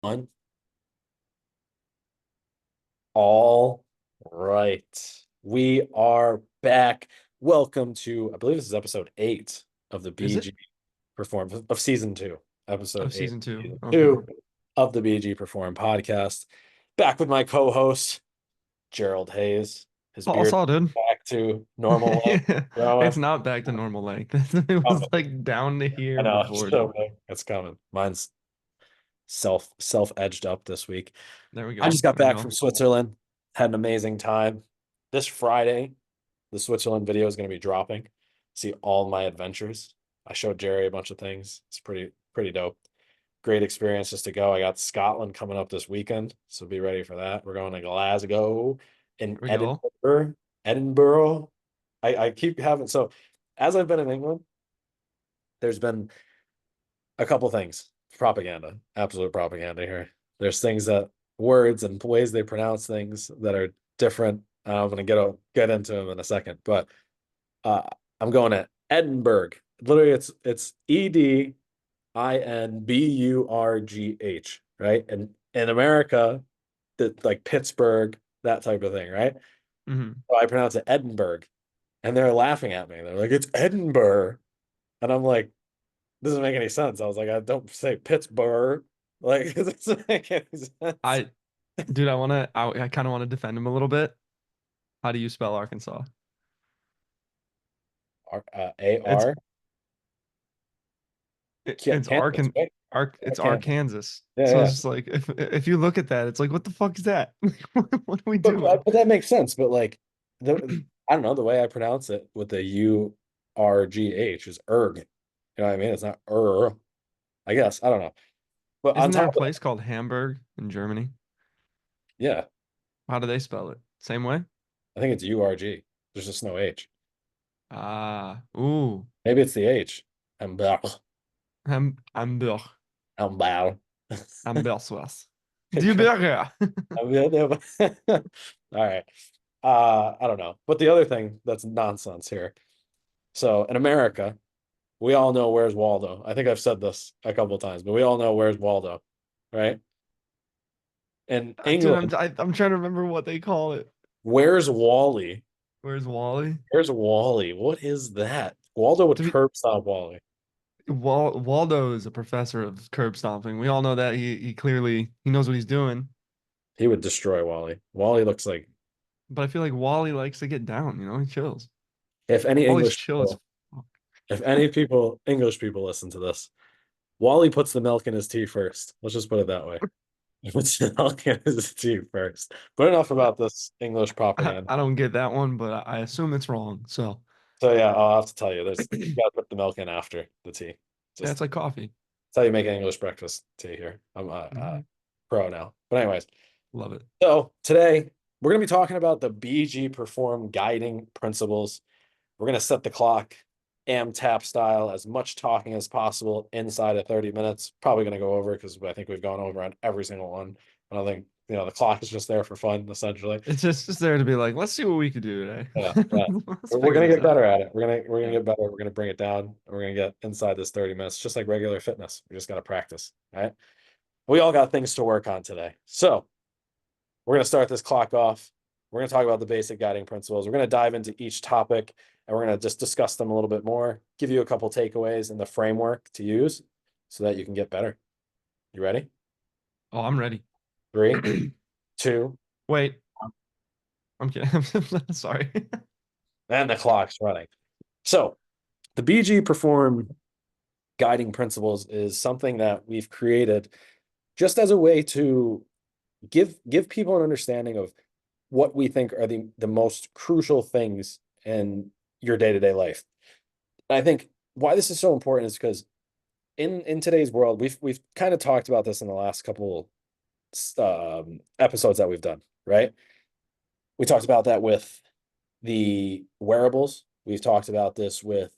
On. All right. We are back. Welcome to, I believe this is episode 8 of the Is it? BG Perform of season 2. Episode Of 8, season two. season Okay. 2 of the BG Perform podcast. Back with my co-host, Gerald Hayes. His All beard saw, dude. back to normal length. Yeah. It's Growing. not back to normal length. It was Coming. like down to I here know. before, So dude. it's coming. Mine's self edged up this week. There we I go. just got There we back go. from Switzerland, had an amazing time. This Friday, the Switzerland video is going to be dropping. See all my adventures. I showed Jerry a bunch of things. It's pretty dope. Great experience just to go. I got Scotland coming up this weekend, so be ready for that. We're going to Glasgow in There we go. Edinburgh. Edinburgh. I keep having so as I've been in England, there's been a couple things. Propaganda, absolute propaganda here. There's things that words and ways they pronounce things that are different. I'm gonna get into them in a second, but uh, I'm going to Edinburgh. Literally, it's Edinburgh, right? And in America, that like Pittsburgh, that type of thing, right? Hmm. So I pronounce it Edinburgh, and they're laughing at me. They're like, "It's Edinburgh," and I'm like, doesn't make any sense. I was like, I don't say Pittsburgh. Like, it doesn't make any sense. I, dude, I kind of want to defend him a little bit. How do you spell Arkansas? It's AR. it's Kansas, right? It's Kansas. Arkansas. Yeah, So yeah. it's just like if you look at that, it's like what the fuck is that? What are we But doing? but that makes sense. But like the I don't know the way I pronounce it with the URGH is erg. You know what I mean? It's not I guess I don't know. But on Isn't there top a of that, place called Hamburg in Germany? yeah, How do they spell it? Same way? I think it's URG. There's just no H. Ah, ooh, Maybe it's the H. Hamburg. Hamburg. Hamburg. Amberswas. Die Burger. All right. I don't know. But the other thing that's nonsense here. So in America, we all know where's Waldo. I think I've said this a couple of times, but we all know where's Waldo, right? In Dude, England, I'm trying to remember what they call it. where's Wally? Where's Wally? Where's Wally? What is that? Waldo would To be, curb stomp Wally. Waldo is a professor of curb stomping. We all know that he clearly he knows what he's doing. He would destroy Wally. Wally looks like But I feel like Wally likes to get down, he chills. if any Wally's English chill as people, fuck. if any people, English people listen to this, Wally puts the milk in his tea first. Let's just put it that way. He puts the milk in his tea first. But enough I, about this English propaganda. I don't get that one, but I assume it's wrong. So So yeah, I'll have to tell you, there's you gotta put the milk in after the tea. yeah, Just it's like coffee. that's how you make an English breakfast tea here. I'm Mhm. pro now. But anyways, Love it. so today we're gonna be talking about the BG Perform guiding principles. We're gonna set the clock, tap style, as much talking as possible inside of 30 minutes. Probably gonna go over because I think we've gone over on every single one. I don't think the clock is just there for fun, essentially. It's just there to be like, let's see what we could do today. Yeah, yeah. Let's We're figure gonna this get out. better at it. We're gonna Yeah. get better. We're gonna bring it down. And we're gonna get inside this 30 minutes, just like regular fitness. We just gotta practice. All right. We all got things to work on today. So we're gonna start this clock off. We're gonna talk about the basic guiding principles. We're gonna dive into each topic and we're gonna just discuss them a little bit more, give you a couple takeaways and the framework to use so that you can get better. You ready? Oh, I'm ready. Three, two, Wait, I'm kidding. I'm sorry. and the clock's running. So the BG Perform guiding principles is something that we've created just as a way to give people an understanding of what we think are the most crucial things in your day-to-day life. And I think why this is so important is because in today's world, we've kind of talked about this in the last couple episodes that we've done, right? We talked about that with the wearables. We've talked about this with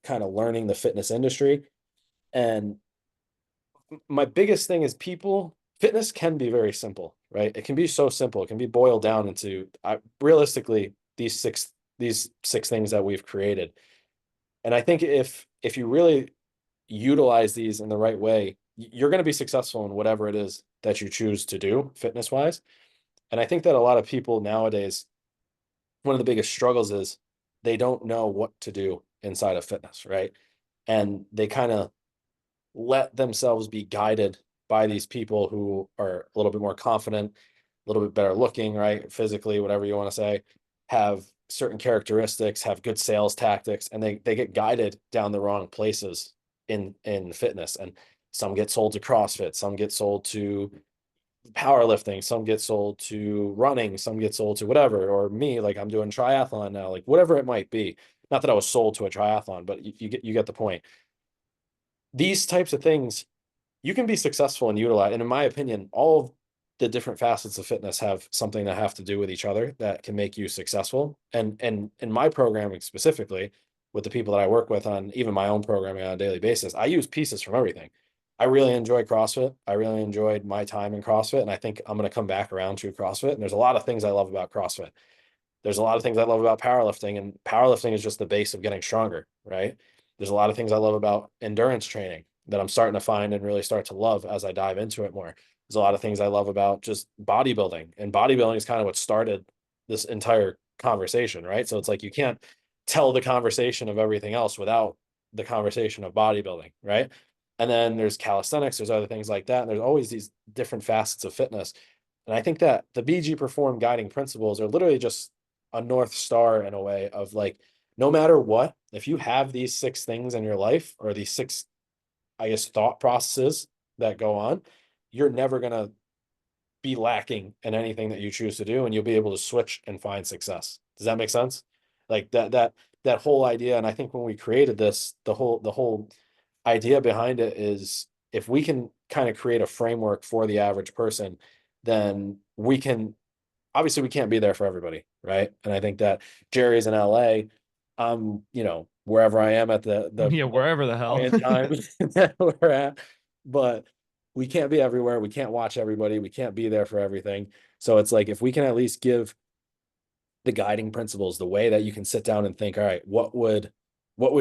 kind of learning the fitness industry. And my biggest thing is fitness can be very simple, right? It can be so simple. It can be boiled down into realistically these six things that we've created. And I think if you really utilize these in the right way, you're going to be successful in whatever it is that you choose to do fitness wise. And I think that a lot of people nowadays, one of the biggest struggles is they don't know what to do inside of fitness, right? And they kind of let themselves be guided by these people who are a little bit more confident, a little bit better looking, right? Physically, whatever you want to say, have certain characteristics, have good sales tactics, and they get guided down the wrong places in fitness. And some get sold to CrossFit, some get sold to powerlifting, some get sold to running, some get sold to whatever, or me, like I'm doing triathlon now, like whatever it might be. Not that I was sold to a triathlon, but you get the point. These types of things you can be successful and utilize. And in my opinion, all of the different facets of fitness have something that have to do with each other that can make you successful. And in my programming specifically, with the people that I work with on even my own programming on a daily basis, I use pieces from everything. I really enjoy CrossFit. I really enjoyed my time in CrossFit, and I think I'm going to come back around to CrossFit. And there's a lot of things I love about CrossFit. There's a lot of things I love about powerlifting, and powerlifting is just the base of getting stronger, right? There's a lot of things I love about endurance training that I'm starting to find and really start to love as I dive into it more. There's a lot of things I love about just bodybuilding, and bodybuilding is kind of what started this entire conversation, right? So it's like you can't tell the conversation of everything else without the conversation of bodybuilding, right? And then there's calisthenics, there's other things like that. And there's always these different facets of fitness. And I think that the BGPerform guiding principles are literally just a North Star in a way of like, no matter what, if you have these six things in your life or these six, I guess, thought processes that go on, you're never going to be lacking in anything that you choose to do, and you'll be able to switch and find success. Does that make sense? Like that whole idea. And I think when we created this, the whole idea behind it is if we can kind of create a framework for the average person, then we can obviously we can't be there for everybody, right? And I think that Jerry's in LA. Wherever I am at the Yeah, wherever the hell. point in time that we're at, but we can't be everywhere. We can't watch everybody. We can't be there for everything. So it's like if we can at least give the guiding principles, the way that you can sit down and think, all right, what would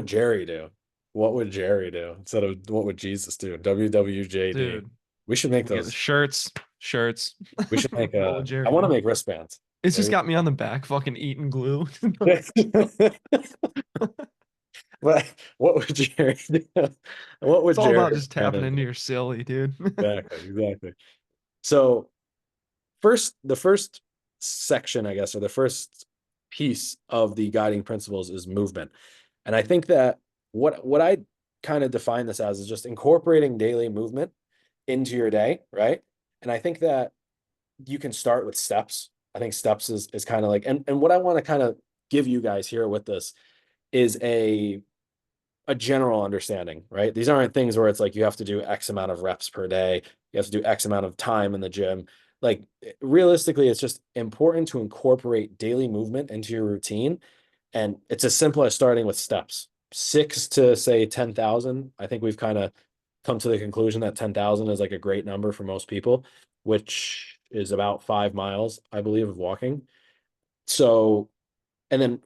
Jerry do? What would Jerry do instead of what would Jesus do? WWJD. Dude, We should make we get the those. shirts. We should make What would I Jerry want to do? make wristbands. It's just Maybe. got me on the back, fucking eating glue. But what would Jerry do? What would It's all Jerry about just tapping do? into your silly, dude. Exactly, exactly. So the first section, I guess, or the first piece of the guiding principles is movement. And I think that what I kind of define this as is just incorporating daily movement into your day, right? And I think that you can start with steps. I think steps is kind of like, and what I want to kind of give you guys here with this is a general understanding, right? These aren't things where it's like you have to do X amount of reps per day, you have to do X amount of time in the gym. Like realistically, it's just important to incorporate daily movement into your routine. And it's as simple as starting with steps, 6 to say 10,000. I think we've kind of come to the conclusion that 10,000 is like a great number for most people, which is about 5 miles, I believe, of walking. So and then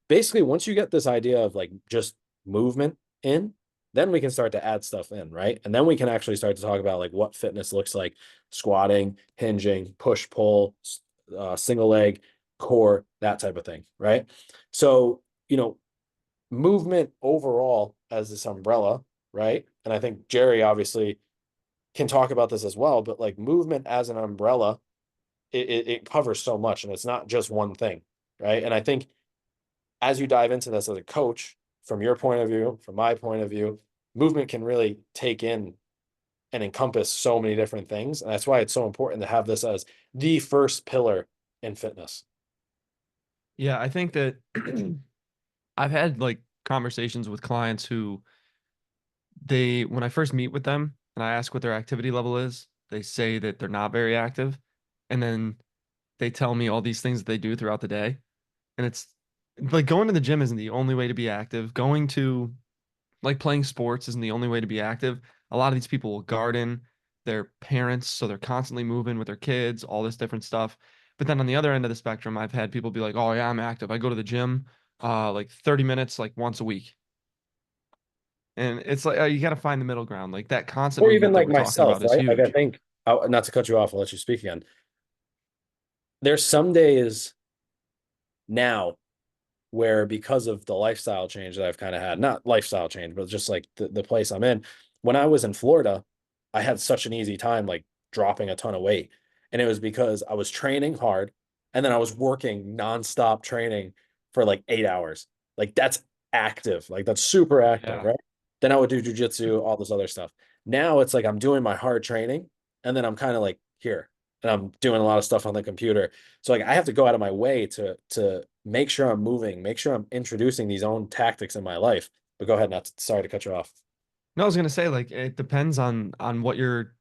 basically once you get this idea of like just movement in, then we can start to add stuff in, right? And then we can actually start to talk about like what fitness looks like: squatting, hinging, push pull, single leg, core, that type of thing, right? So, movement overall as this umbrella, right? And I think Jerry obviously can talk about this as well, but like movement as an umbrella, it covers so much, and it's not just one thing, right? And I think as you dive into this as a coach, from your point of view, from my point of view, movement can really take in and encompass so many different things. And that's why it's so important to have this as the first pillar in fitness. Yeah, I think that I've had like conversations with clients who when I first meet with them and I ask what their activity level is, they say that they're not very active. And then they tell me all these things that they do throughout the day. And it's like going to the gym isn't the only way to be active. Going to like playing sports isn't the only way to be active. A lot of these people will garden, they're parents, so they're constantly moving with their kids, all this different stuff. But then on the other end of the spectrum, I've had people be like, "Oh yeah, I'm active. I go to the gym like 30 minutes like once a week." And it's like you got to find the middle ground. Like that constant Or even movement that like we're talking myself, about is right? Like I huge. think not to cut you off, I'll let you speak again. There's some days now where because of the lifestyle change that I've kind of had, not lifestyle change, but just like the place I'm in, when I was in Florida, I had such an easy time like dropping a ton of weight. And it was because I was training hard and then I was working nonstop training for like 8 hours. Like that's active, like that's super active, Yeah. right? Then I would do jujitsu, all this other stuff. Now it's like I'm doing my hard training and then I'm kind of like here and I'm doing a lot of stuff on the computer. So like I have to go out of my way to make sure I'm moving, make sure I'm introducing these own tactics in my life. But go ahead, not sorry to cut you off. No, I was gonna say like it depends on what your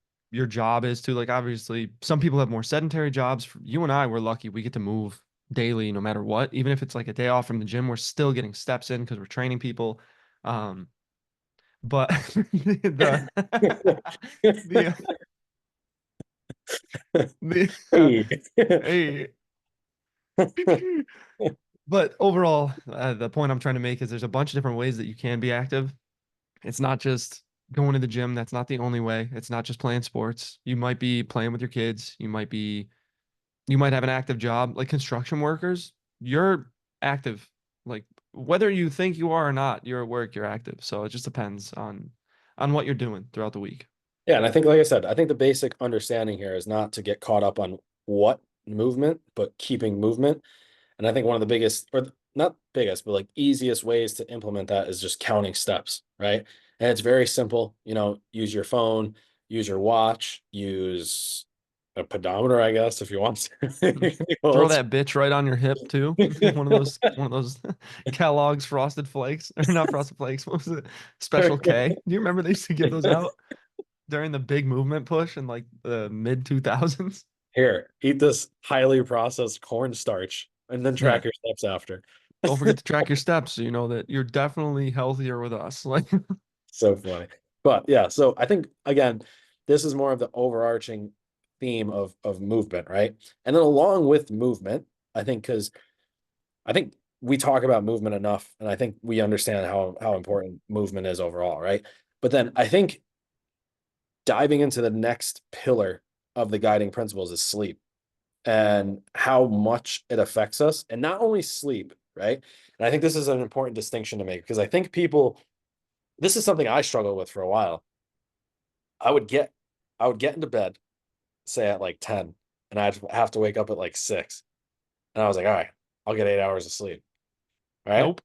job is too. Like obviously some people have more sedentary jobs. You and I, we're lucky. We get to move daily no matter what. Even if it's like a day off from the gym, we're still getting steps in because we're training people. Um, but the the the Hey. hey. But overall, the point I'm trying to make is there's a bunch of different ways that you can be active. It's not just going to the gym. That's not the only way. It's not just playing sports. You might be playing with your kids. You might have an active job like construction workers. You're active. Like whether you think you are or not, you're at work, you're active. So it just depends on what you're doing throughout the week. Yeah, and I think, like I said, I think the basic understanding here is not to get caught up on what movement, but keeping movement. And I think one of the biggest, or not biggest, but like easiest ways to implement that is just counting steps, right? And it's very simple. Use your phone, use your watch, use a pedometer, I guess, if you want to. Throw It's- that bitch right on your hip too. One of those Kellogg's Frosted Flakes or not Frosted Flakes. What was it? Special K. Do you remember they used to give those out during the big movement push in like the mid 2000s? Here, eat this highly processed cornstarch and then Yeah. track your steps after. Don't forget to track your steps so you know that you're definitely healthier with us. Like, So funny. But yeah, so I think again, this is more of the overarching theme of movement, right? And then along with movement, I think because I think we talk about movement enough, and I think we understand how important movement is overall, right? But then I think diving into the next pillar of the guiding principles is sleep and how much it affects us, and not only sleep, right? And I think this is an important distinction to make because I think people, this is something I struggled with for a while. I would get I would get into bed, say at like 10, and I'd have to wake up at like 6. And I was like, all right, I'll get 8 hours of sleep. All right. nope.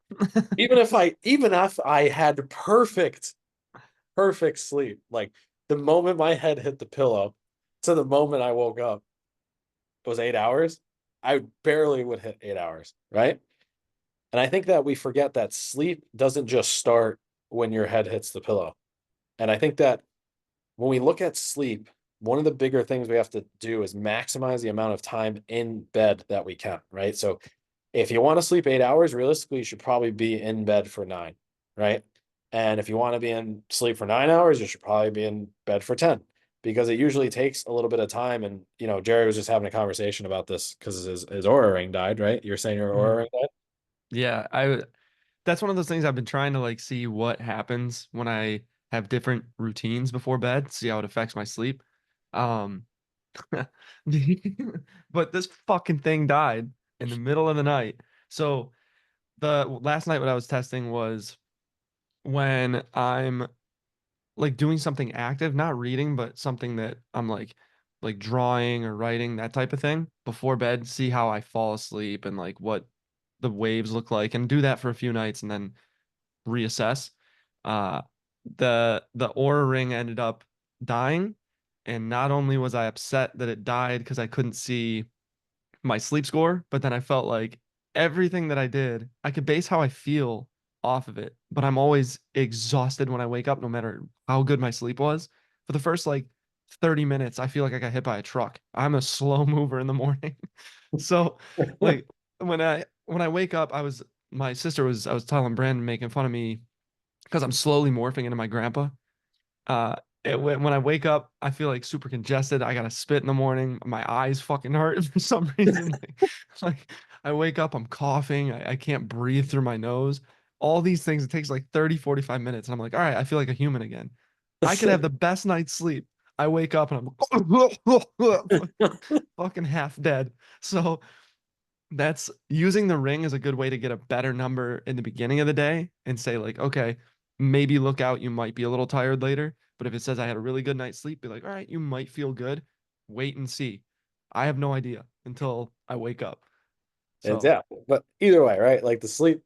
Even if I had perfect sleep, like the moment my head hit the pillow to the moment I woke up was 8 hours, I barely would hit 8 hours, right? And I think that we forget that sleep doesn't just start when your head hits the pillow. And I think that when we look at sleep, one of the bigger things we have to do is maximize the amount of time in bed that we can, right? So if you want to sleep 8 hours, realistically, you should probably be in bed for 9, right? And if you want to be in sleep for 9 hours, you should probably be in bed for 10 because it usually takes a little bit of time. And, Jerry was just having a conversation about this because his Aura ring died, right? You're saying your Aura Mhm. ring died? Yeah, that's one of those things I've been trying to like see what happens when I have different routines before bed, see how it affects my sleep. Um, but this fucking thing died in the middle of the night. So the last night what I was testing was when I'm like doing something active, not reading, but something that I'm like drawing or writing, that type of thing before bed, see how I fall asleep and like what the waves look like and do that for a few nights and then reassess. Uh the Aura ring ended up dying, and not only was I upset that it died because I couldn't see my sleep score, but then I felt like everything that I did, I could base how I feel off of it, but I'm always exhausted when I wake up, no matter how good my sleep was. For the first like 30 minutes, I feel like I got hit by a truck. I'm a slow mover in the morning. So like when I wake up, I was telling Brandon making fun of me because I'm slowly morphing into my grandpa. Uh, when I wake up, I feel like super congested. I gotta spit in the morning. My eyes fucking hurt for some reason. Like I wake up, I'm coughing. I can't breathe through my nose. All these things, it takes like 30, 45 minutes. And I'm like, all right, I feel like a human again. I could have the best night's sleep. I wake up and I'm fucking half dead. So that's using the ring is a good way to get a better number in the beginning of the day and say like, okay, maybe look out, you might be a little tired later. But if it says I had a really good night's sleep, be like, all right, you might feel good. Wait and see. I have no idea until I wake up. And So, yeah, but either way, right? Like the sleep,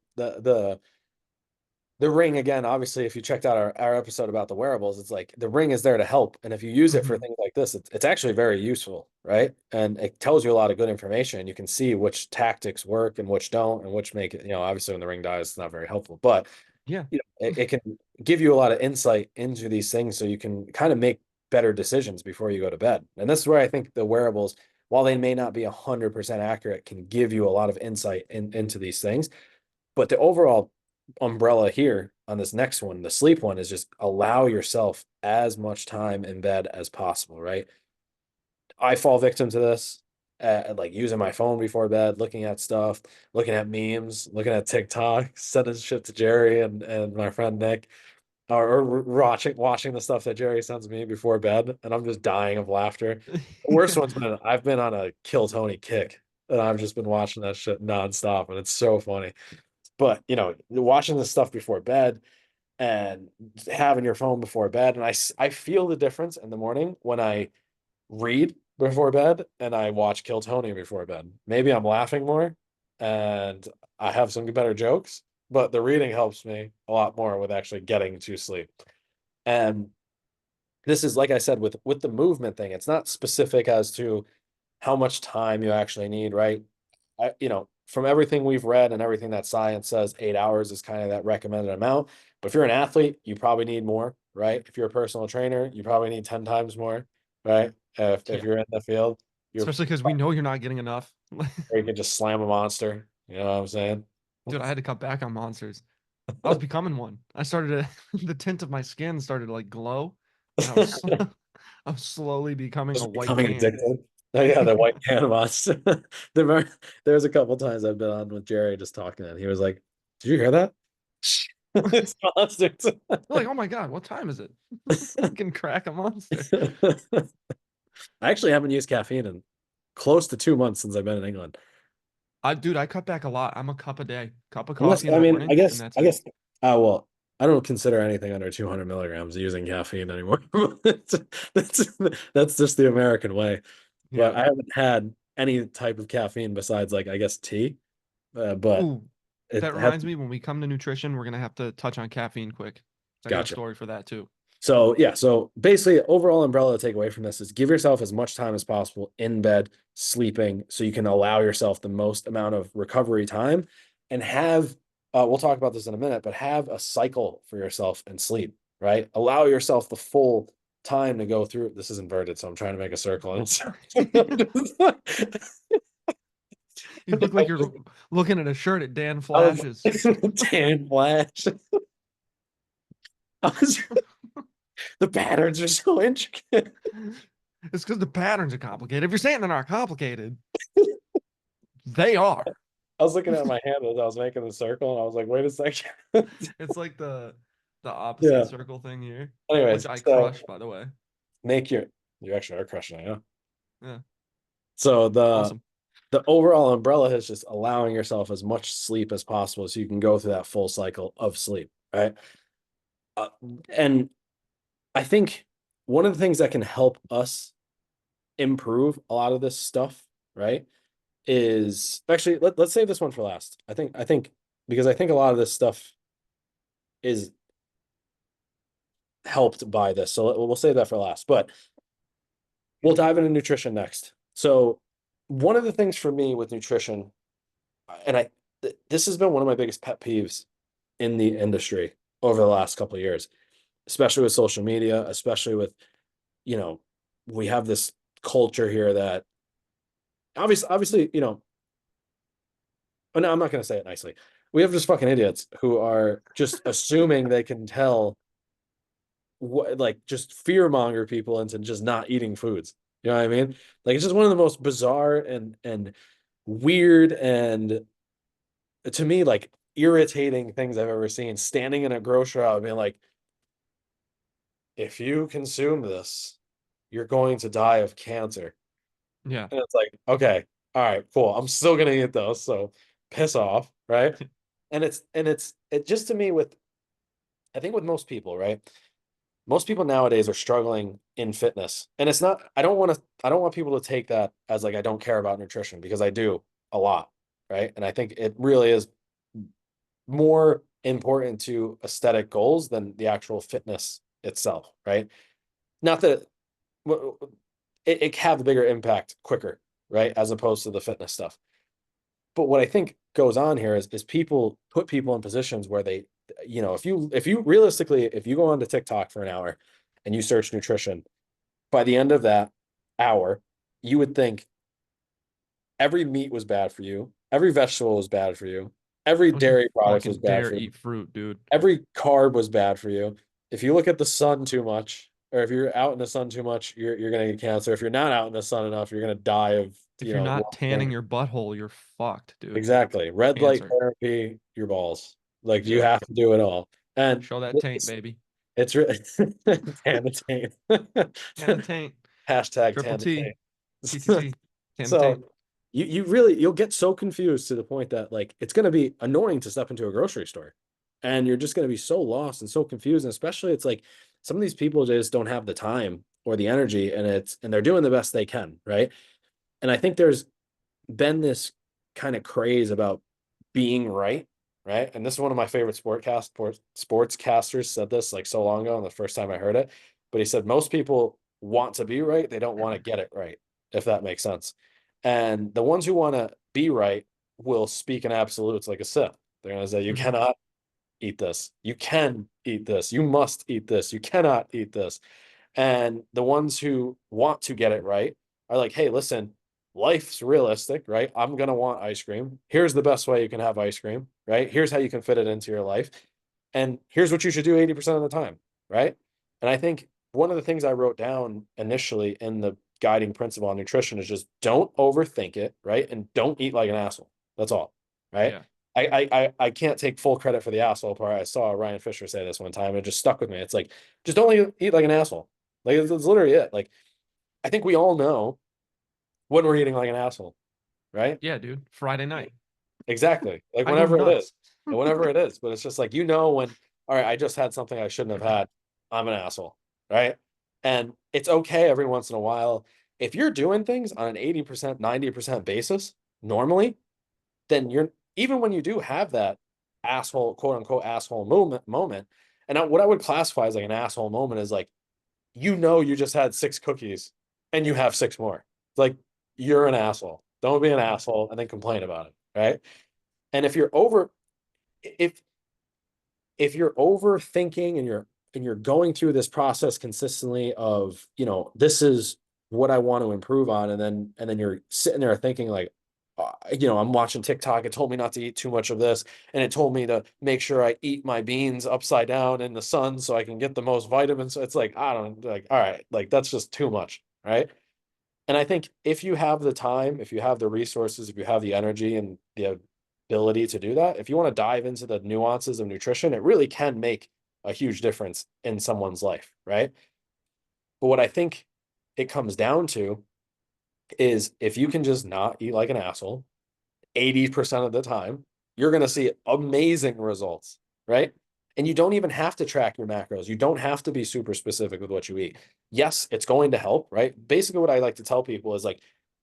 the ring again, obviously, if you checked out our episode about the wearables, it's like the ring is there to help. And if you use it for mhm. things like this, it's actually very useful, right? And it tells you a lot of good information. You can see which tactics work and which don't, and which make it, obviously when the ring dies, it's not very helpful. But Yeah. it can give you a lot of insight into these things so you can kind of make better decisions before you go to bed. And this is where I think the wearables, while they may not be 100% accurate, can give you a lot of insight into these things. But the overall umbrella here on this next one, the sleep one, is just allow yourself as much time in bed as possible, right? I fall victim to this, like using my phone before bed, looking at stuff, looking at memes, looking at TikTok, sending shit to Jerry and my friend Nick, or watching the stuff that Jerry sends me before bed, and I'm just dying of laughter. The worst one's been I've been on a Kill Tony kick, and I've just been watching that shit nonstop, and it's so funny. But watching this stuff before bed and having your phone before bed, and I feel the difference in the morning when I read before bed and I watch Kill Tony before bed. Maybe I'm laughing more and I have some better jokes, but the reading helps me a lot more with actually getting to sleep. And this is like I said with the movement thing, it's not specific as to how much time you actually need, right? From everything we've read and everything that science says, 8 hours is kind of that recommended amount. But if you're an athlete, you probably need more, right? If you're a personal trainer, you probably need 10 times more, right? If Yeah. you're in the field, you're Especially because we know you're not getting enough. or you can just slam a monster. You know what I'm saying? Dude, I had to cut back on monsters. I was becoming one. I started to, the tint of my skin started to like glow, and I was slowly becoming a Just white becoming can. addicted. Oh yeah, the white can monster. There's a couple times I've been on with Jerry just talking, and he was like, "Did you hear that? It's monsters." They're like, oh my God, what time is it? I can crack a monster. I actually haven't used caffeine in close to 2 months since I've been in England. Dude, I cut back a lot. I'm a cup a day, cup of Unless, coffee in I the mean, I morning, and guess, that's I it. guess, well, I don't consider anything under 200 milligrams using caffeine anymore. That's that's just the American way. But Yeah. I haven't had any type of caffeine besides, like, I guess tea. But Ooh, it that has reminds me, when we come to nutrition, we're gonna have to touch on caffeine quick. I got a gotcha. story for that too. So yeah, so basically, overall umbrella to take away from this is give yourself as much time as possible in bed, sleeping, so you can allow yourself the most amount of recovery time, and have. We'll talk about this in a minute, but have a cycle for yourself and sleep. Right, allow yourself the full time to go through. This is inverted, so I'm trying to make a circle. And You look like you're looking at a shirt at Dan I was Flash's. Dan Flash. I was, the patterns are so intricate. It's because the patterns are complicated. If you're saying they're not complicated, they are. I was looking at my hand as I was making the circle, and I was like, "Wait a second." It's like the opposite Yeah. circle thing here, which Anyways, I so crush, by the way. make your you actually are crushing it, yeah. Yeah, So awesome. the overall umbrella is just allowing yourself as much sleep as possible so you can go through that full cycle of sleep, right? Uh, and I think one of the things that can help us improve a lot of this stuff, right, is actually let's save this one for last. I think because I think a lot of this stuff is helped by this. So we'll save that for last. But we'll dive into nutrition next. So one of the things for me with nutrition, and this has been one of my biggest pet peeves in the industry over the last couple of years, especially with social media, especially with, you know, we have this culture here that obviously, oh, no, I'm not going to say it nicely. We have just fucking idiots who are just assuming they can tell what, like, just fear monger people into just not eating foods. You know what I mean? Like, it's just one of the most bizarre and weird and, to me, like, irritating things I've ever seen. Standing in a grocery aisle being like, if you consume this, you're going to die of cancer. Yeah. And it's like, okay, all right, cool. I'm still gonna eat those, so piss off, right? And it just to me with I think with most people, right? Most people nowadays are struggling in fitness. And it's not, I don't want people to take that as like I don't care about nutrition because I do a lot, right? And I think it really is more important to aesthetic goals than the actual fitness itself, right? Not that it can have a bigger impact quicker, right? As opposed to the fitness stuff. But what I think goes on here is people put people in positions where they, if you realistically, if you go onto TikTok for an hour and you search nutrition, by the end of that hour, you would think every meat was bad for you, every vegetable was bad for you, every Don't you dairy product was fucking bad dare for you, eat fruit, dude. every carb was bad for you. If you look at the sun too much, or if you're out in the sun too much, you're gonna get cancer. If you're not out in the sun enough, you're gonna die of, If you're not tanning long-term. your butthole, you're fuked, dude. Exactly. Red light Cancer. therapy, your balls. Like you Yep. have to do it all. And Show that taint, baby. it's really tan the taint. Tan the taint. Hashtag Triple tan the T. taint. TTT. Tan the taint. So you really you'll get so confused to the point that like it's gonna be annoying to step into a grocery store. And you're just gonna be so lost and so confused. And especially it's like some of these people just don't have the time or the energy and they're doing the best they can, right? And I think there's been this kind of craze about being right, right? And this is one of my favorite sportscasters said this like so long ago, and the first time I heard it. But he said most people want to be right, they don't want to get it right, if that makes sense. And the ones who want to be right will speak in absolutes like a Sith. They're going to say, you Hmm. cannot eat this. You can eat this. You must eat this. You cannot eat this. And the ones who want to get it right are like, hey, listen, life's realistic, right? I'm going to want ice cream. Here's the best way you can have ice cream, right? Here's how you can fit it into your life. And here's what you should do 80% of the time, right? And I think one of the things I wrote down initially in the guiding principle on nutrition is just don't overthink it, right? And don't eat like an asshole. That's all, right? Yeah. I can't take full credit for the asshole part. I saw Ryan Fisher say this one time. And it just stuck with me. It's like, just don't eat like an asshole. Like it's literally it. Like I think we all know when we're eating like an asshole, right? Yeah, dude. Friday night. Exactly. Like I go whenever it is, nuts. and whenever it is, but it's just like when, all right, I just had something I shouldn't have had. I'm an asshole, right? And it's okay every once in a while. If you're doing things on an 80%, 90% basis normally, then you're even when you do have that asshole, quote unquote, asshole moment, and what I would classify as like an asshole moment is like you just had six cookies and you have six more. Like you're an asshole. Don't be an asshole and then complain about it, right? And if if you're overthinking and you're going through this process consistently of, this is what I want to improve on and then you're sitting there thinking like I'm watching TikTok. It told me not to eat too much of this, and it told me to make sure I eat my beans upside down in the sun so I can get the most vitamins. So it's like, I don't like, all right, like that's just too much, right? And I think if you have the time, if you have the resources, if you have the energy and the ability to do that, if you want to dive into the nuances of nutrition, it really can make a huge difference in someone's life, right? But what I think it comes down to is if you can just not eat like an asshole 80% of the time, you're going to see amazing results, right? And you don't even have to track your macros. You don't have to be super specific with what you eat. Yes, it's going to help, right? Basically, what I like to tell people is like,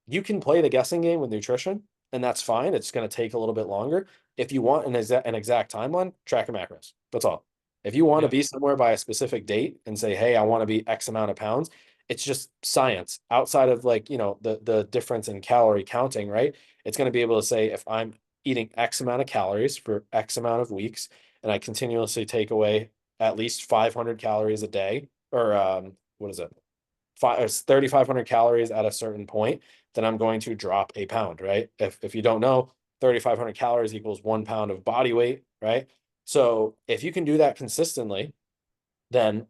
you can play the guessing game with nutrition, and that's fine. It's going to take a little bit longer. If you want an exact timeline, track your macros. That's all. If you want to Yeah. be somewhere by a specific date and say, hey, I want to be X amount of pounds, it's just science outside of like, the difference in calorie counting, right? It's going to be able to say if I'm eating X amount of calories for X amount of weeks, and I continuously take away at least 500 calories a day, or what is it? 3,500 calories at a certain point, then I'm going to drop a pound, right? If you don't know, 3,500 calories equals 1 pound of body weight, right? So if you can do that consistently, then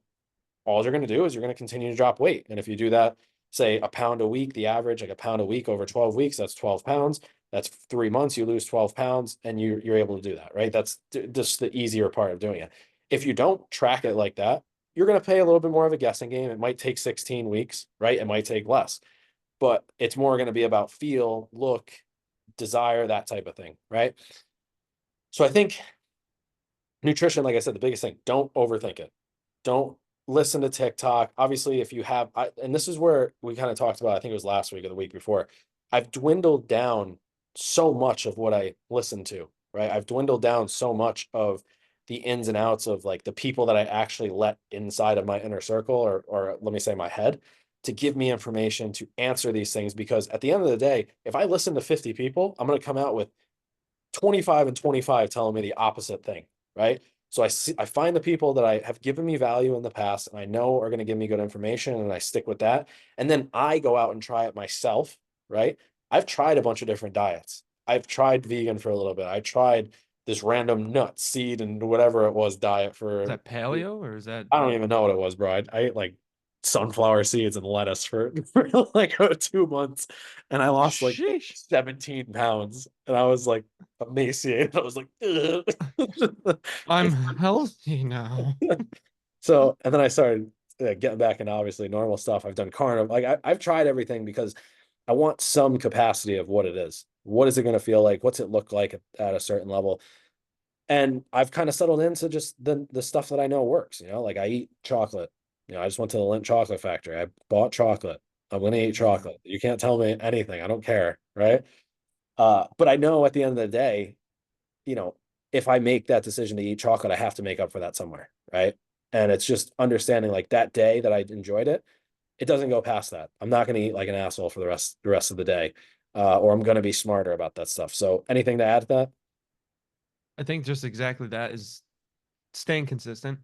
all you're going to do is you're going to continue to drop weight. And if you do that, say a pound a week, the average, like a pound a week over 12 weeks, that's 12 pounds. That's 3 months, you lose 12 pounds and you're able to do that, right? That's just the easier part of doing it. If you don't track it like that, you're going to pay a little bit more of a guessing game. It might take 16 weeks, right? It might take less, but it's more going to be about feel, look, desire, that type of thing, right? So I think nutrition, like I said, the biggest thing, don't overthink it. Don't listen to TikTok. Obviously, if you have, and this is where we kind of talked about, I think it was last week or the week before, I've dwindled down so much of what I listen to, right? I've dwindled down so much of the ins and outs of like the people that I actually let inside of my inner circle, or let me say my head, to give me information to answer these things. Because at the end of the day, if I listen to 50 people, I'm going to come out with 25 and 25 telling me the opposite thing, right? So I find the people that I have given me value in the past and I know are going to give me good information and I stick with that. And then I go out and try it myself, right? I've tried a bunch of different diets. I've tried vegan for a little bit. I tried this random nut, seed, and whatever it was diet Is for, that paleo or is that I don't even know what it was, bro. I ate like sunflower seeds and lettuce for like 2 months, and I lost like sheesh? 17 pounds, and I was like emaciated. I was like, "Ugh." I'm healthy now. So, and then I started getting back into obviously normal stuff. I've done carnivore, like I've tried everything because I want some capacity of what it is. What is it going to feel like? What's it look like at a certain level? And I've kind of settled into just the stuff that I know works, like I eat chocolate. I just went to the Lindt chocolate factory. I bought chocolate. I'm gonna eat Mm. chocolate. You can't tell me anything. I don't care, right? But I know at the end of the day, you know, if I make that decision to eat chocolate, I have to make up for that somewhere, right? And it's just understanding like that day that I enjoyed it, it doesn't go past that. I'm not gonna eat like an asshole for the rest of the day, or I'm gonna be smarter about that stuff. So anything to add to that? I think just exactly that is staying consistent.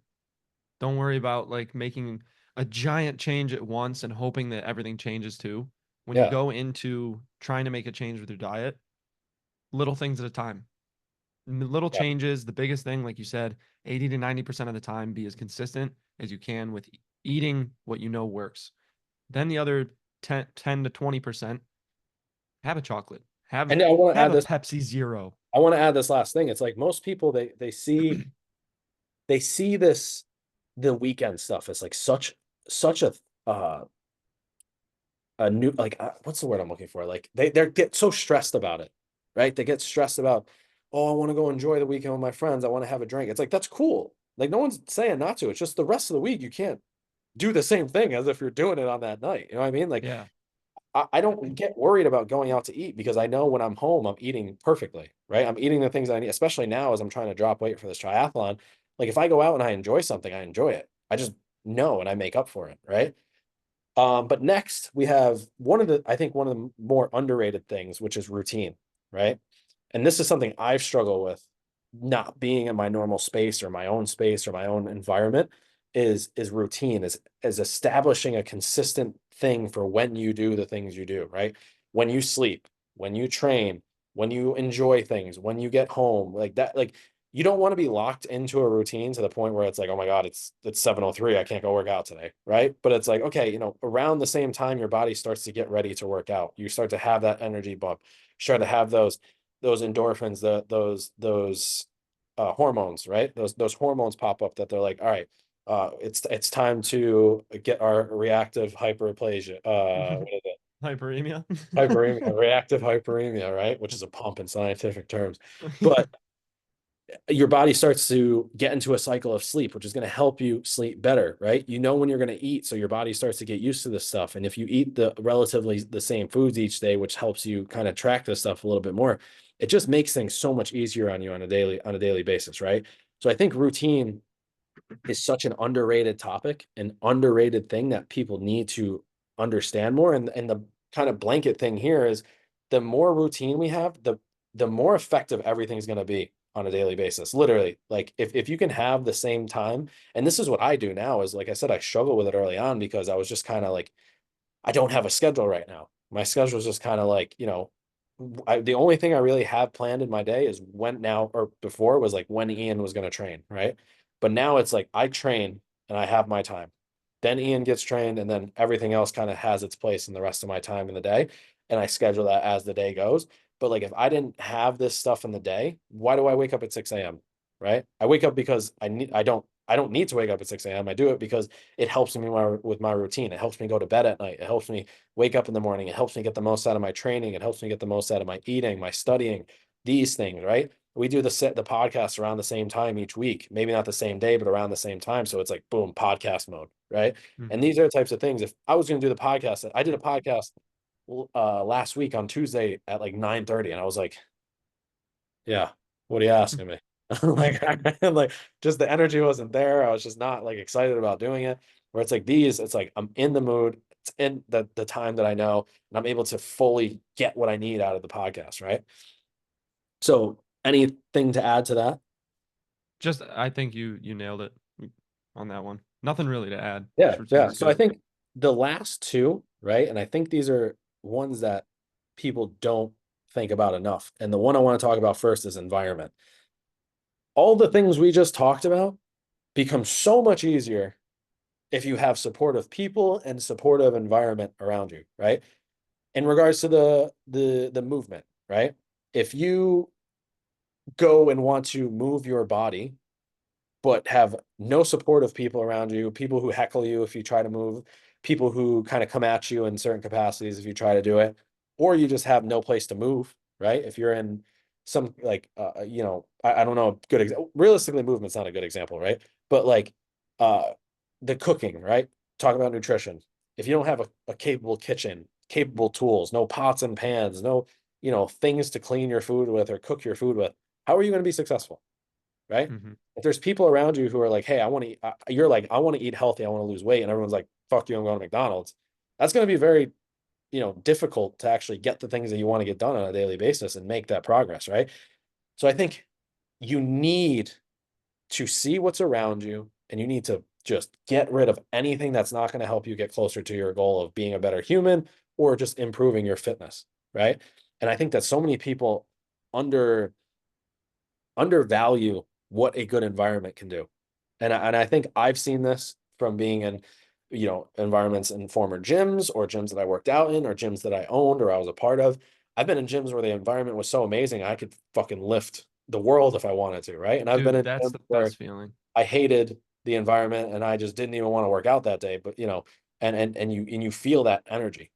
Don't worry about like making a giant change at once and hoping that everything changes too. When you Yeah. go into trying to make a change with your diet, little things at a time. Little Yeah. changes, the biggest thing, like you said, 80 to 90% of the time, be as consistent as you can with eating what you know works. Then the other 10 to 20%, have a chocolate, And I want to have add a this. Pepsi Zero. I want to add this last thing. It's like most people they see this the weekend stuff as like such uh a new like what's the word I'm looking for? Like they get so stressed about it, right? They get stressed about, oh, I want to go enjoy the weekend with my friends. I want to have a drink. It's like that's cool. Like no one's saying not to. It's just the rest of the week you can't do the same thing as if you're doing it on that night. You know what I mean? Like Yeah. I don't get worried about going out to eat because I know when I'm home, I'm eating perfectly, right? I'm eating the things I need, especially now as I'm trying to drop weight for this triathlon. Like if I go out and I enjoy something, I enjoy it. I just know and I make up for it, right? But next we have I think one of the more underrated things, which is routine, right? And this is something I've struggled with not being in my normal space or my own space or my own environment is routine, is establishing a consistent thing for when you do the things you do, right? When you sleep, when you train, when you enjoy things, when you get home, like that, like you don't want to be locked into a routine to the point where it's like, oh my God, it's 7:03. I can't go work out today. Right. But it's like, okay, around the same time your body starts to get ready to work out. You start to have that energy bump, start to have those endorphins, those hormones, right? Those hormones pop up that they're like, all right, it's time to get our reactive hyperplasia. What is it? Hyperemia. Hyperemia, reactive hyperemia, right? Which is a pump in scientific terms. But your body starts to get into a cycle of sleep, which is going to help you sleep better, right? You know when you're going to eat, so your body starts to get used to this stuff. And if you eat the relatively the same foods each day, which helps you kind of track this stuff a little bit more, it just makes things so much easier on you on a daily basis, right? So I think routine is such an underrated topic, an underrated thing that people need to understand more. And the kind of blanket thing here is the more routine we have, the more effective everything's going to be on a daily basis. Literally, like if you can have the same time, and this is what I do now, is like I said, I struggle with it early on because I was just kind of like, I don't have a schedule right now. My schedule is just kind of like, the only thing I really have planned in my day is when now or before was like when Ian was going to train, right? But now it's like I train and I have my time. Then Ian gets trained and then everything else kind of has its place in the rest of my time in the day. And I schedule that as the day goes. But like if I didn't have this stuff in the day, why do I wake up at 6 a.m.? Right? I wake up because I don't need to wake up at 6 a.m. I do it because it helps me with my routine. It helps me go to bed at night. It helps me wake up in the morning. It helps me get the most out of my training. It helps me get the most out of my eating, my studying, these things, right? We do the podcast around the same time each week, maybe not the same day, but around the same time. So it's like boom, podcast mode, right? And Mhm. these are the types of things. If I was going to do the podcast, I did a podcast last week on Tuesday at like 9:30, and I was like, yeah, what are you asking me? Like, like just the energy wasn't there. I was just not like excited about doing it. Where it's like these, it's like I'm in the mood. It's in the time that I know, and I'm able to fully get what I need out of the podcast, right? So anything to add to that? Just I think you nailed it on that one. Nothing really to add. Yeah, This routine yeah. is So I good. think the last two, right? And I think these are ones that people don't think about enough. And the one I want to talk about first is environment. All the things we just talked about become so much easier if you have supportive people and supportive environment around you, right? In regards to the movement, right? If you go and want to move your body but have no supportive people around you, people who heckle you if you try to move, people who kind of come at you in certain capacities if you try to do it, or you just have no place to move, right? If you're in some like, I don't know, a good example. Realistically, movement's not a good example, right? But like uh, the cooking, right? Talk about nutrition. If you don't have a capable kitchen, capable tools, no pots and pans, no, things to clean your food with or cook your food with, how are you going to be successful? Right? Hmm. If there's people around you who are like, hey, I want to, you're like, I want to eat healthy, I want to lose weight, and everyone's like, fuck you, I'm going to McDonald's. That's going to be very, difficult to actually get the things that you want to get done on a daily basis and make that progress, right? So I think you need to see what's around you and you need to just get rid of anything that's not going to help you get closer to your goal of being a better human or just improving your fitness, right? And I think that so many people under undervalue what a good environment can do. And I think I've seen this from being in, environments in former gyms or gyms that I worked out in or gyms that I owned or I was a part of. I've been in gyms where the environment was so amazing I could fucking lift the world if I wanted to, right? And I've been Dude, in that's gyms the where best feeling. I hated the environment and I just didn't even want to work out that day. But and you feel that energy,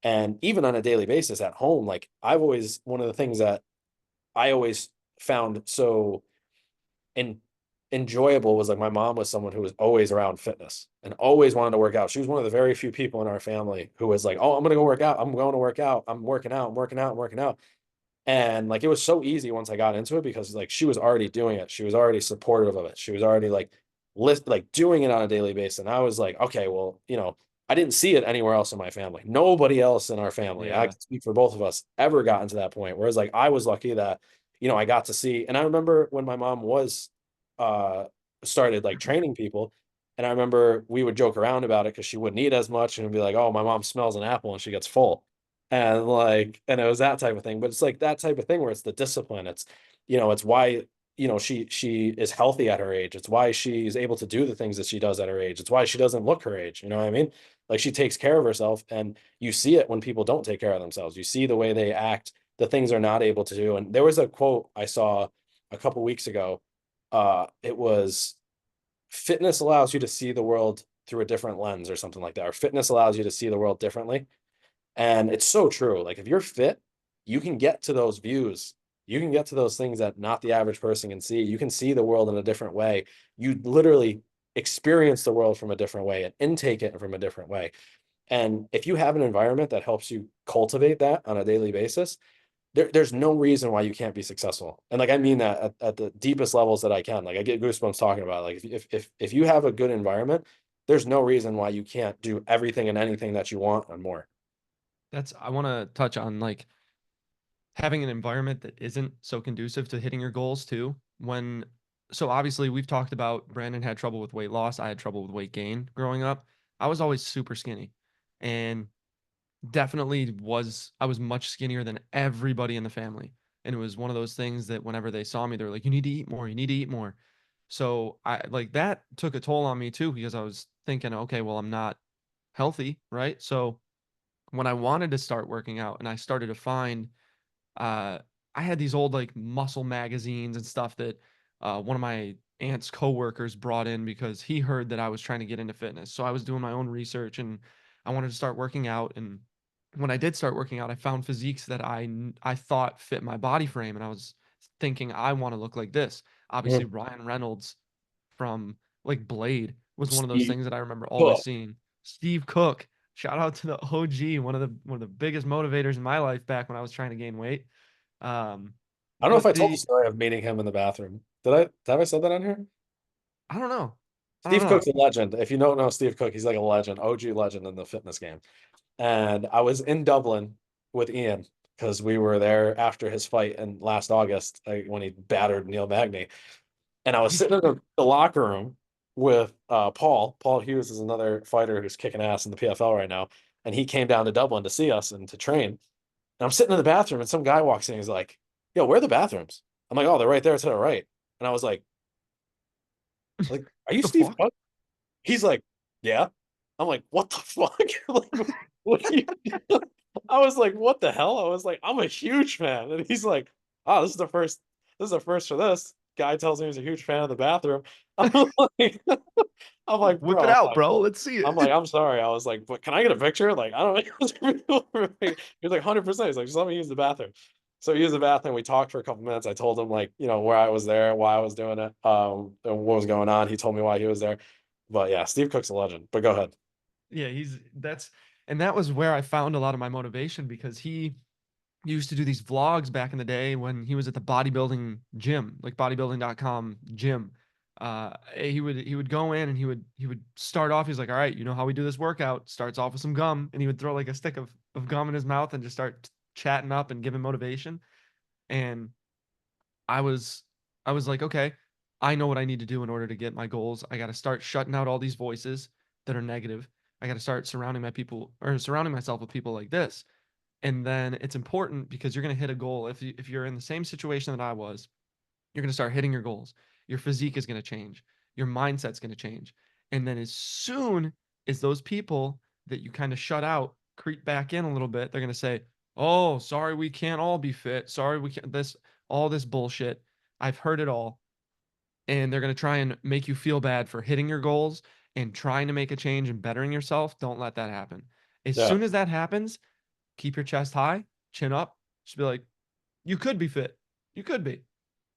And even on a daily basis at home, like I've always one of the things that I always found so en enjoyable was like my mom was someone who was always around fitness and always wanted to work out. She was one of the very few people in our family who was like, "Oh, I'm gonna go work out. I'm going to work out. I'm working out. I'm working out. I'm working out." And like it was so easy once I got into it because like she was already doing it. She was already supportive of it. She was already like doing it on a daily basis. And I was like, okay, well, I didn't see it anywhere else in my family. Nobody else in our family, I Yeah. can speak for both of us, ever gotten to that point. Whereas like I was lucky that, I got to see, and I remember when my mom was uh started like training people. And I remember we would joke around about it because she wouldn't eat as much and be like, oh, my mom smells an apple and she gets full and it was that type of thing, but it's like that type of thing where it's the discipline. It's why she is healthy at her age. It's why she's able to do the things that she does at her age. It's why she doesn't look her age. You know what I mean? Like she takes care of herself, and you see it when people don't take care of themselves. You see the way they act, the things they're not able to do. And there was a quote I saw a couple weeks ago. It was fitness allows you to see the world through a different lens or something like that, or fitness allows you to see the world differently. And it's so true. Like if you're fit, you can get to those views. You can get to those things that not the average person can see. You can see the world in a different way. You literally experience the world from a different way and intake it from a different way. And if you have an environment that helps you cultivate that on a daily basis, there's no reason why you can't be successful. And like I mean that at the deepest levels that I can. Like I get goosebumps talking about it. Like if you have a good environment, there's no reason why you can't do everything and anything that you want and more. I want to touch on like having an environment that isn't so conducive to hitting your goals too. So obviously we've talked about Brandon had trouble with weight loss. I had trouble with weight gain growing up. I was always super skinny and I was much skinnier than everybody in the family. And it was one of those things that whenever they saw me, they were like, you need to eat more, you need to eat more. So I like that took a toll on me too, because I was thinking, okay, well, I'm not healthy, right? So when I wanted to start working out and I started to find uh I had these old like muscle magazines and stuff that one of my aunt's coworkers brought in because he heard that I was trying to get into fitness. So I was doing my own research and I wanted to start working out. And when I did start working out, I found physiques that I thought fit my body frame, and I was thinking I want to look like this. Obviously, Mhm. Ryan Reynolds from like Blade was one of those Steve things that I remember always Cook. seeing. Steve Cook, shout out to the OG, one of the biggest motivators in my life back when I was trying to gain weight. Um, I don't know if but I told the the story of meeting him in the bathroom. Did I? Have I said that on here? I don't know. I don't Steve know. Cook's a legend. If you don't know Steve Cook, he's like a legend, OG legend in the fitness game. And I was in Dublin with Ian because we were there after his fight in last August, when he battered Neil Magny. And I was sitting in the locker room with Paul. Paul Hughes is another fighter who's kicking ass in the PFL right now. And he came down to Dublin to see us and to train. And I'm sitting in the bathroom and some guy walks in. He's like, "Yo, where are the bathrooms?" I'm like, "Oh, they're right there to the right." And I was like, "Are you The Steve fuck? Cook?" He's like, "Yeah." I'm like, "What the fuck?" Like, what are you doing? I was like, "What the hell?" I was like, "I'm a huge fan." And he's like, "Oh, this is the first for this." Guy tells me he's a huge fan of the bathroom. I'm like, I'm like, Whip bro, it out, bro. Let's see I'm like, it. I'm sorry. I was like, but can I get a picture? Like, I don't know. He was like 100%. He's like, just let me use the bathroom. So he used the bathroom. We talked for a couple minutes. I told him like, where I was there, why I was doing it, and what was going on. He told me why he was there. But yeah, Steve Cook's a legend. But go ahead. Yeah, that was where I found a lot of my motivation because he used to do these vlogs back in the day when he was at the bodybuilding gym, like bodybuilding.com gym. He would go in and he would start off. He's like, all right, you know how we do this workout. Starts off with some gum, and he would throw like a stick of gum in his mouth and just start chatting up and giving motivation. And I was I was like, okay, I know what I need to do in order to get my goals. I got to start shutting out all these voices that are negative. I got to start surrounding myself with people like this. And then it's important because you're going to hit a goal. If you're in the same situation that I was, you're going to start hitting your goals. Your physique is going to change. Your mindset's going to change. And then as soon as those people that you kind of shut out creep back in a little bit, they're going to say, "Oh, sorry, we can't all be fit. Sorry, we can't this all this bullshit. I've heard it all." And they're going to try and make you feel bad for hitting your goals and trying to make a change and bettering yourself. Don't let that happen. As Yeah. soon as that happens, keep your chest high, chin up. Just be like, you could be fit. You could be.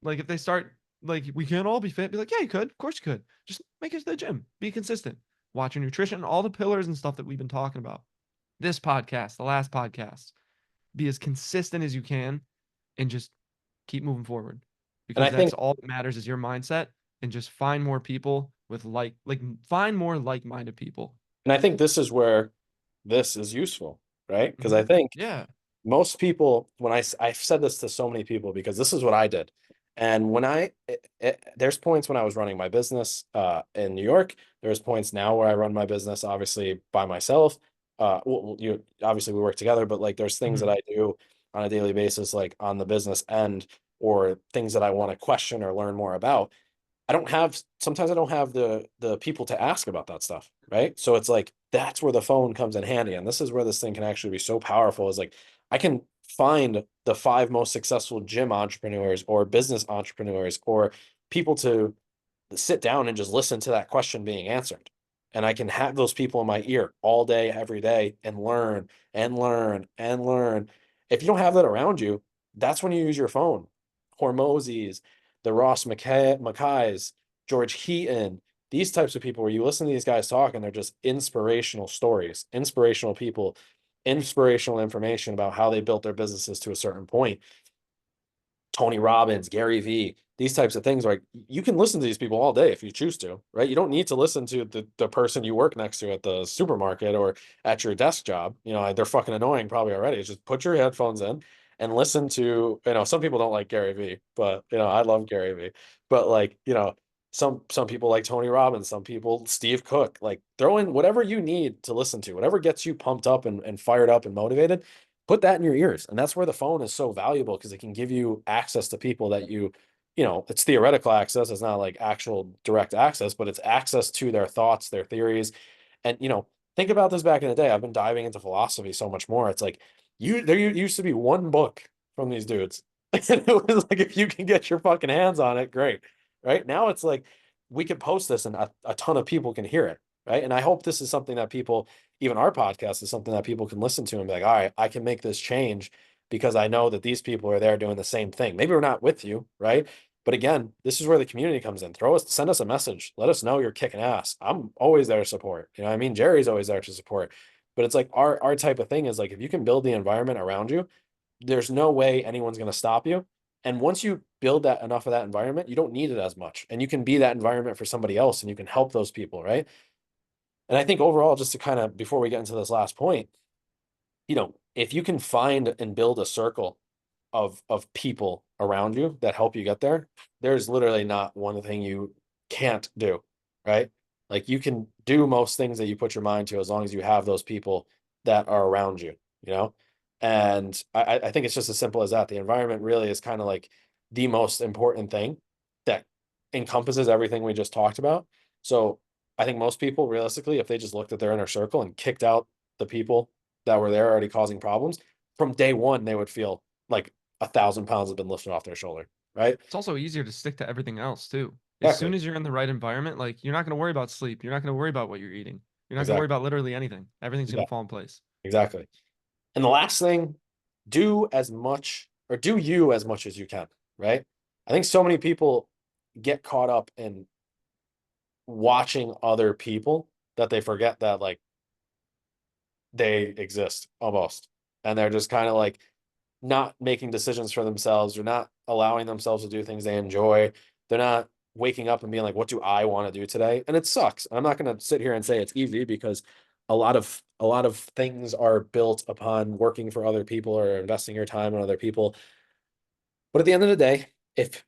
Like if they start like we can't all be fit, be like, yeah, you could. Of course you could. Just make it to the gym. Be consistent. Watch your nutrition, all the pillars and stuff that we've been talking about. This podcast, the last podcast. Be as consistent as you can and just keep moving forward. And I Because that's think all that matters is your mindset and just find more people with find more like-minded people. and I think this is where this is useful, right? Because I Mhm. think Yeah. most people, I've said this to so many people because this is what I did. And there's points when I was running my business in New York. There's points now where I run my business obviously by myself. You obviously we work together, but like there's things that Mhm. I do on a daily basis, like on the business end, or things that I want to question or learn more about. Sometimes I don't have the people to ask about that stuff, right? So it's like that's where the phone comes in handy. And this is where this thing can actually be so powerful is like I can find the five most successful gym entrepreneurs or business entrepreneurs or people to sit down and just listen to that question being answered. And I can have those people in my ear all day, every day, and learn and learn and learn. If you don't have that around you, that's when you use your phone. Hormozis, the Mackays, George Heaton, these types of people where you listen to these guys talk and they're just inspirational stories, inspirational people, inspirational information about how they built their businesses to a certain point. Tony Robbins, Gary Vee, these types of things. Like you can listen to these people all day if you choose to, right? You don't need to listen to the person you work next to at the supermarket or at your desk job. They're fucking annoying probably already. Just put your headphones in and listen to, some people don't like Gary Vee, but I love Gary Vee. But like, some people like Tony Robbins, some people Steve Cook, like throw in whatever you need to listen to, whatever gets you pumped up and fired up and motivated, put that in your ears. And that's where the phone is so valuable because it can give you access to people that it's theoretical access. It's not like actual direct access, but it's access to their thoughts, their theories. And, think about this back in the day. I've been diving into philosophy so much more. It's like there used to be one book from these dudes. And it was like, if you can get your fucking hands on it, great. right? Now it's like we could post this and a ton of people can hear it, right? And I hope this is something that people, even our podcast is something that people can listen to and be like, all right, I can make this change because I know that these people are there doing the same thing. Maybe we're not with you, right? But again, this is where the community comes in. Send us a message. Let us know you're kicking ass. I'm always there to support. You know what I mean? Jerry's always there to support. But it's like our type of thing is like if you can build the environment around you, there's no way anyone's going to stop you. And once you build that enough of that environment, you don't need it as much. And you can be that environment for somebody else and you can help those people, right? And I think overall, just to kind of before we get into this last point, if you can find and build a circle of people around you that help you get there, there's literally not one thing you can't do, right? Like you can do most things that you put your mind to as long as you have those people that are around you, you know? And I think it's just as simple as that. The environment really is kind of like the most important thing that encompasses everything we just talked about. So I think most people realistically, if they just looked at their inner circle and kicked out the people that were there already causing problems, from day one, they would feel like 1,000 pounds have been lifted off their shoulder, right? It's also easier to stick to everything else too. As soon Exactly. as you're in the right environment, like you're not going to worry about sleep. You're not going to worry about what you're eating. You're not going to worry Exactly. about literally anything. Everything's going Yeah, to fall in place. exactly. And the last thing, do as much or do you as much as you can, right? I think so many people get caught up in watching other people that they forget that like they exist almost. And they're just kind of like not making decisions for themselves or not allowing themselves to do things they enjoy. They're not waking up and being like, what do I want to do today? And it sucks. I'm not going to sit here and say it's easy because a lot of things are built upon working for other people or investing your time on other people. But at the end of the day, if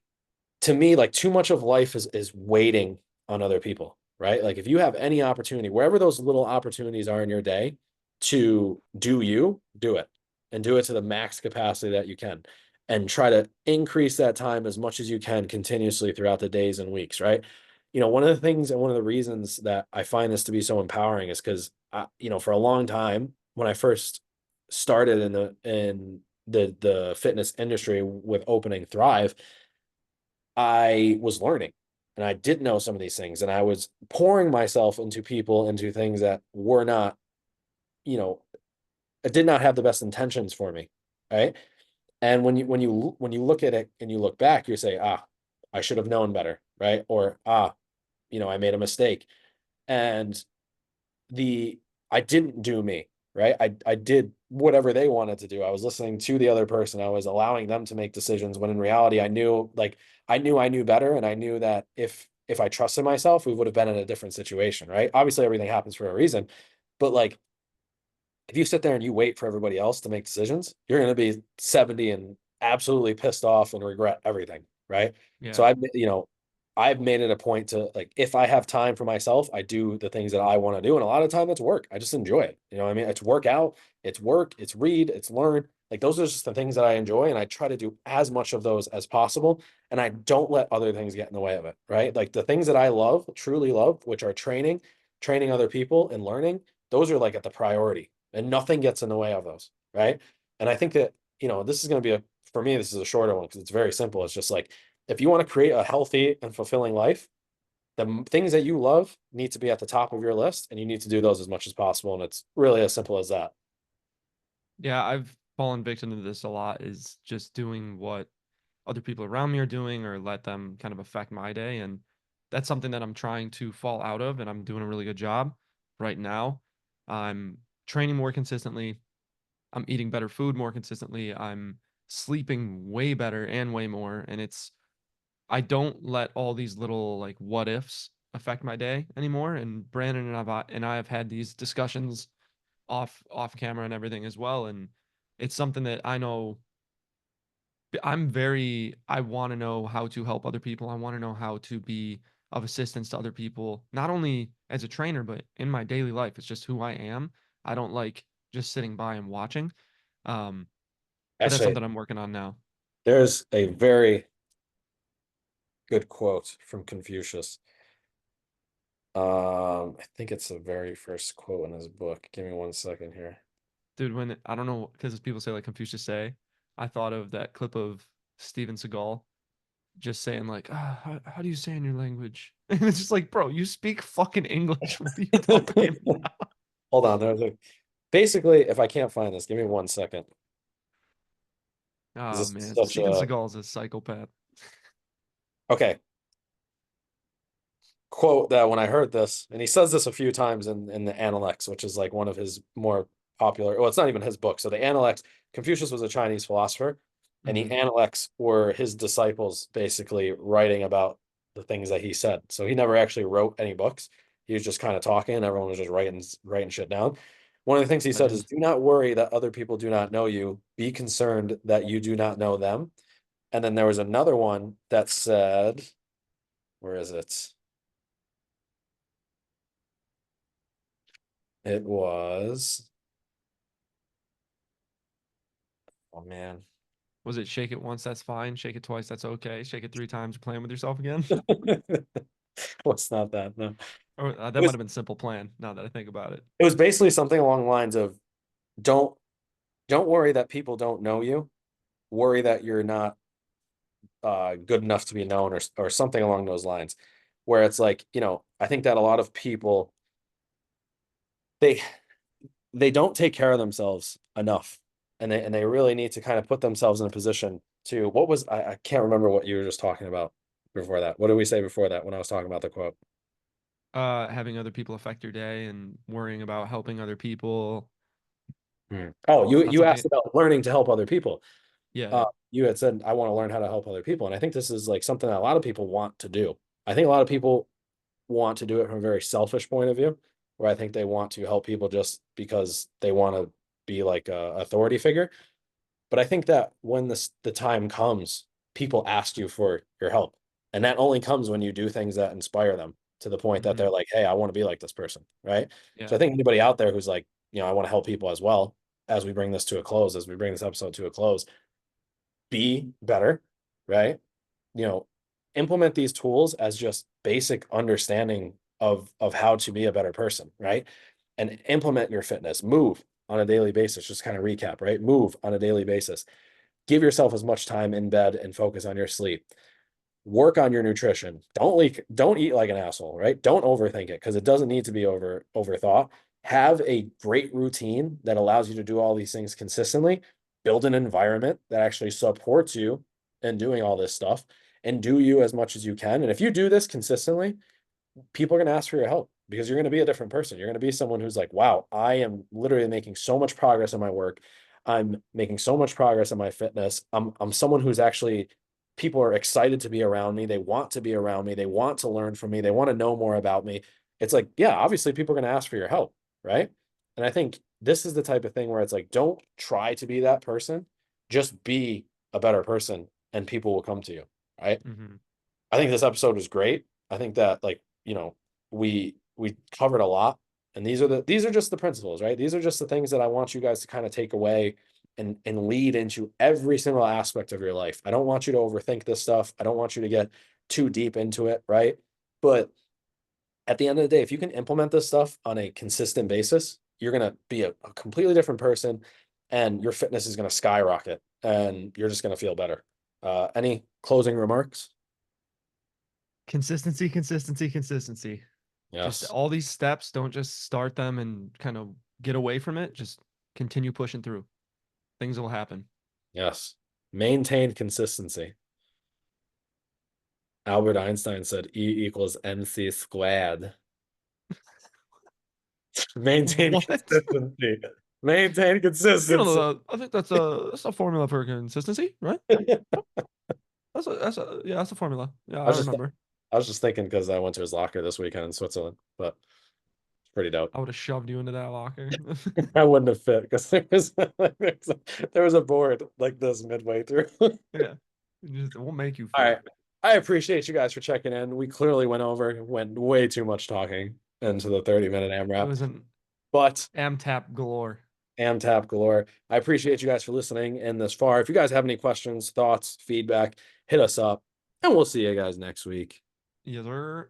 to me, like too much of life is waiting on other people, right? Like if you have any opportunity, wherever those little opportunities are in your day to do you, do it and do it to the max capacity that you can and try to increase that time as much as you can continuously throughout the days and weeks, right? One of the things and one of the reasons that I find this to be so empowering is because for a long time when I first started in the fitness industry with opening Thrive, I was learning and I did know some of these things and I was pouring myself into people, into things that were not, you know, it did not have the best intentions for me. Right. And when you look at it and you look back, you say, I should have known better. Right. Or, I made a mistake. And the I didn't do me, right? I did whatever they wanted to do. I was listening to the other person. I was allowing them to make decisions when in reality I knew better and I knew that if I trusted myself, we would have been in a different situation, right? Obviously everything happens for a reason, but like if you sit there and you wait for everybody else to make decisions, you're going to be 70 and absolutely pissed off and regret everything, right? So Yeah. I've made it a point to like if I have time for myself, I do the things that I want to do, and a lot of time it's work. I just enjoy it. You know what I mean? It's work out, it's work, it's read, it's learn. Like those are just the things that I enjoy, and I try to do as much of those as possible, and I don't let other things get in the way of it, right? Like the things that I love, truly love, which are training other people and learning, those are like at the priority and nothing gets in the way of those, right? And I think that, this is going to be for me, this is a shorter one because it's very simple. It's just like, if you want to create a healthy and fulfilling life, the things that you love need to be at the top of your list and you need to do those as much as possible. And it's really as simple as that. Yeah, I've fallen victim to this a lot is just doing what other people around me are doing or let them kind of affect my day. And that's something that I'm trying to fall out of, and I'm doing a really good job right now. I'm training more consistently. I'm eating better food more consistently. I'm sleeping way better and way more. And I don't let all these little like what ifs affect my day anymore. And Brandon and I have had these discussions off camera and everything as well. And it's something that I know I want to know how to help other people. I want to know how to be of assistance to other people, not only as a trainer, but in my daily life. It's just who I am. I don't like just sitting by and watching. Um, but that's Actually, something I'm working on now. there's a very good quote from Confucius. I think it's the very first quote in his book. Give me one second here. Dude, I don't know, because people say like Confucius say, I thought of that clip of Steven Seagal just saying like, how do you say in your language? And it's just like, bro, you speak fucking English. What are you talking about? Hold on. Basically, if I can't find this, give me 1 second. Oh This is man, such Steven a Seagal's a psychopath. okay quote that when I heard this, and he says this a few times in the Analects, which is like one of his more popular. Well, it's not even his book. So the Analects, Confucius was a Chinese philosopher, and the Hmm. Analects were his disciples basically writing about the things that he said. So he never actually wrote any books. He was just kind of talking, and everyone was just writing shit down. One of the things he said is, Legend. "Do not worry that other people do not know you. Be concerned that you do not know them." And then there was another one that said, "Where is it?" It was, oh man. Was it shake it once, that's fine. Shake it twice, that's okay. Shake it three times, you're playing with yourself again. What's not that? No. Or It that might was have been Simple Plan. Now that I think about it. it was basically something along the lines of don't don't worry that people don't know you. Worry that you're not good enough to be known or something along those lines. Where it's like, I think that a lot of people they they don't take care of themselves enough. And they really need to kind of put themselves in a position to what was I can't remember what you were just talking about before that. What did we say before that when I was talking about the quote? Having other people affect your day and worrying about helping other people. Oh, you Not you asked something. about learning to help other people. Yeah, Uh, yeah. you had said I want to learn how to help other people, and I think this is like something that a lot of people want to do. I think a lot of people want to do it from a very selfish point of view, where I think they want to help people just because they want to be like a authority figure. But I think that when the time comes, people ask you for your help, and that only comes when you do things that inspire them to the point that they're Hmm. like, "Hey, I want to be like this person," right? So Yeah. I think anybody out there who's like, I want to help people as well. As we bring this episode to a close, be better, right? You know, implement these tools as just basic understanding of how to be a better person, right? And implement your fitness, move on a daily basis. Just kind of recap, right? Move on a daily basis. Give yourself as much time in bed and focus on your sleep. Work on your nutrition. Don't eat like an asshole, right? Don't overthink it because it doesn't need to be overthought. Have a great routine that allows you to do all these things consistently. Build an environment that actually supports you in doing all this stuff and do you as much as you can. And if you do this consistently, people are going to ask for your help because you're going to be a different person. You're going to be someone who's like, wow, I am literally making so much progress in my work. I'm making so much progress in my fitness. I'm someone who's actually people are excited to be around me. They want to be around me. They want to learn from me. They want to know more about me. It's like, yeah, obviously people are going to ask for your help, right? And I think this is the type of thing where it's like, don't try to be that person. Just be a better person and people will come to you, right? Hmm. I think this episode was great. I think that like, we covered a lot and these are just the principles, right? These are just the things that I want you guys to kind of take away and lead into every single aspect of your life. I don't want you to overthink this stuff. I don't want you to get too deep into it, right? But at the end of the day, if you can implement this stuff on a consistent basis, you're going to be a completely different person and your fitness is going to skyrocket and you're just going to feel better. Any closing remarks? Consistency, consistency, consistency. Just Yes. all these steps, don't just start them and kind of get away from it. Just continue pushing through. Things will happen. Yes. Maintain consistency. Albert Einstein said E equals MC squared. Maintain What? consistency. Maintain You know, consistency. I think that's a formula for consistency, right? I That's a formula. Yeah, I was just remember. I was just thinking because I went to his locker this weekend in Switzerland, but it's pretty dope. I would have shoved you into that locker. I wouldn't have fit because there was a board like this midway through. Yeah. It won't make you All right. fit. I appreciate you guys for checking in. We clearly went way too much talking into the 30-minute It AMRAP, was an but AMTAP galore. AmTap galore. I appreciate you guys for listening and this far. If you guys have any questions, thoughts, feedback, hit us up, and we'll see you guys next week. Yes, sir.